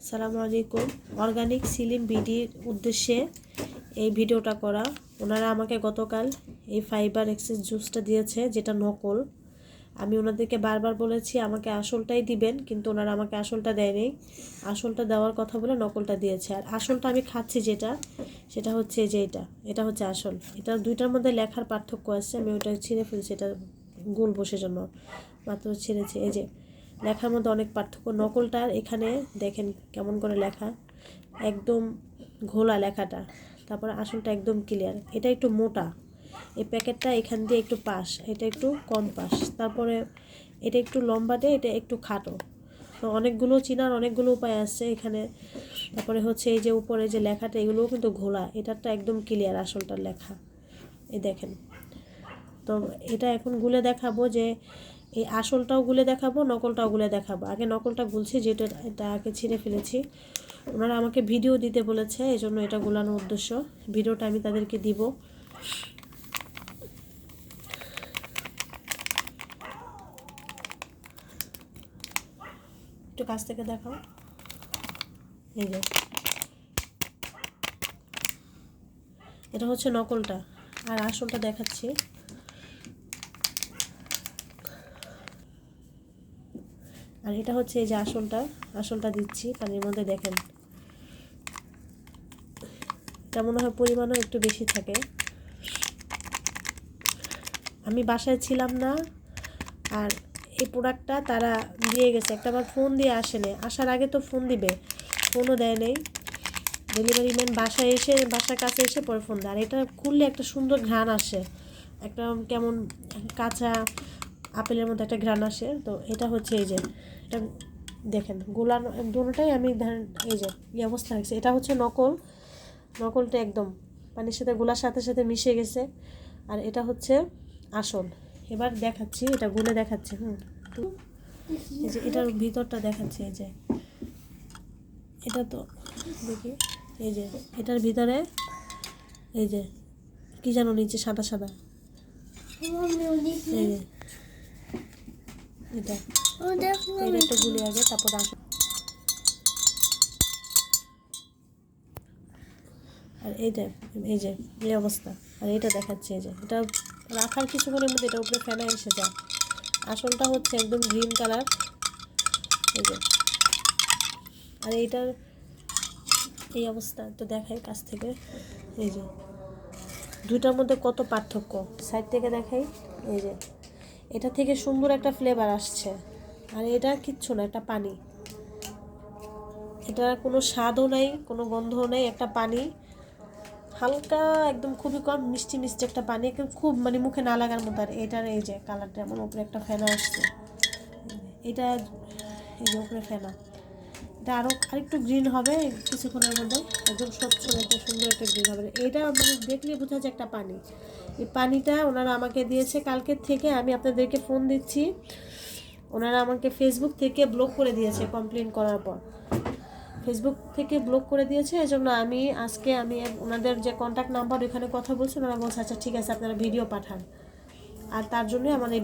আসসালামু আলাইকুম। Organic slim বিডির উদ্দেশ্যে এই ভিডিওটা করা। ওনারা আমাকে গতকাল এই ফাইবার এক্সেস জুসটা দিয়েছে, যেটা নকল। আমি ওনাদেরকে বারবার বলেছি আমাকে আসলটাই দিবেন, কিন্তু ওনারা আমাকে আসলটা দেয়নি। আসলটা দেওয়ার কথা বলে নকলটা দিয়েছে। আর আসলটা আমি খাচ্ছি যেটা, সেটা হচ্ছে যে এটা হচ্ছে আসল। এটা দুইটার মধ্যে লেখার পার্থক্য আছে। আমি ওইটা ছিঁড়ে ফেলছি, এটা গোল বসে জন্য মাত্র ছিঁড়েছি। এই যে লেখার মধ্যে অনেক পার্থক্য। নকলটার এখানে দেখেন কেমন করে লেখা, একদম ঘোলা লেখাটা। তারপরে আসলটা একদম ক্লিয়ার। এটা একটু মোটা, এই প্যাকেটটা এখান দিয়ে একটু পাশ, এটা একটু কম পাশ। তারপরে এটা একটু লম্বাটে, এটা একটু খাটো। তো অনেকগুলো চিনার অনেকগুলো উপায় আছে এখানে। তারপরে হচ্ছে এই যে উপরে যে লেখাটা, এগুলোও কিন্তু ঘোলা। এটারটা একদম ক্লিয়ার আসলটার লেখা, এই দেখেন। তো এটা এখন গুলে দেখাবো, যে এই আসলটাও গুলে দেখাবো, নকলটাও গুলে দেখাবো। আগে নকলটা গুলছি, যেটা এটা আগে ছিঁড়ে ফেলেছি। ওনারা আমাকে ভিডিও দিতে বলেছে, এই জন্য এটা গুলানোর উদ্দেশ্য। ভিডিওটা আমি তাদেরকে দিব। একটু কাছ থেকে দেখাও। এই যে এটা হচ্ছে নকলটা, আর আসলটা দেখাচ্ছি। আর এটা হচ্ছে এই যে আসলটা দিচ্ছি পানির মধ্যে। দেখেন এটা মনে হয় পরিমাণও একটু বেশি থাকে। আমি বাসায় ছিলাম না, আর এই প্রোডাক্টটা তারা দিয়ে গেছে। একটাবার ফোন দিয়ে আসেনি, আসার আগে তো ফোন দিবে, ফোনও দেয় নেই। ডেলিভারি ম্যান বাসার কাছে এসে পরে ফোন দেয়। আর এটা খুললে একটা সুন্দর ঘ্রাণ আসে, একটা কেমন কাঁচা আপেলের মধ্যে একটা ঘ্রাণ আসে। তো এটা হচ্ছে এই যে এটা দেখেন গোলানো দুটোটাই আমি এই যে এই অবস্থা রাখছি। এটা হচ্ছে নকলটা একদম পানির সাথে গোলার সাথে সাথে মিশে গেছে। আর এটা হচ্ছে আসল। এবার দেখাচ্ছি, এটা গুলে দেখাচ্ছি। এই যে এটার ভিতরটা দেখাচ্ছি। এই যে এটা তো দেখি, এই যে এটার ভিতরে এই যে কি জানো নিচে সাদা সাদা, এই যে এটা একটু গুলে আগে, তারপর আসল। আর এইটা এই যে এই অবস্থা। আর এটা দেখাচ্ছে, এই যে এটা রাখার কিছুক্ষণের মধ্যে এটা উপরে ফেনা এসে যায়। আসলটা হচ্ছে একদম গ্রিন কালার, এই যে। আর এইটার এই অবস্থা তো দেখাই কাছ থেকে। এই যে দুইটার মধ্যে কত পার্থক্য, সাইড থেকে দেখাই। এই যে এটা থেকে সুন্দর একটা ফ্লেভার আসছে, আর এটা কিচ্ছু না, একটা পানি। এটা কোনো স্বাদও নাই, কোনো গন্ধও নেই, একটা পানি। হালকা একদম খুবই কম মিষ্টি মিষ্টি একটা পানি, খুব মানে মুখে না লাগার মতো। আর এটার এই যে কালারটা এমন, উপরে একটা ফেনা আসছে। এটা এই যে উপরে ফেনা, এটা আরেকটু গ্রিন হবে কিছুক্ষণের মধ্যে, একদম স্বচ্ছ একটা সুন্দর একটা গ্রিন হবে। এটা মানে দেখলে বোঝা যায় একটা পানি। এই পানিটা ওনারা আমাকে দিয়েছে কালকের থেকে। আমি আপনাদেরকে ফোন দিচ্ছি, ওনারা আমাকে ফেসবুক থেকে ব্লক করে দিয়েছে কমপ্লেন করার পর। ফেসবুক থেকে ব্লক করে দিয়েছে, এই জন্য আমি আজকে ওনাদের যে কন্ট্যাক্ট নাম্বার, ওইখানে কথা বলছি। ওনারা বলছে আচ্ছা ঠিক আছে, আপনারা ভিডিও পাঠান। আর তার জন্যই আমার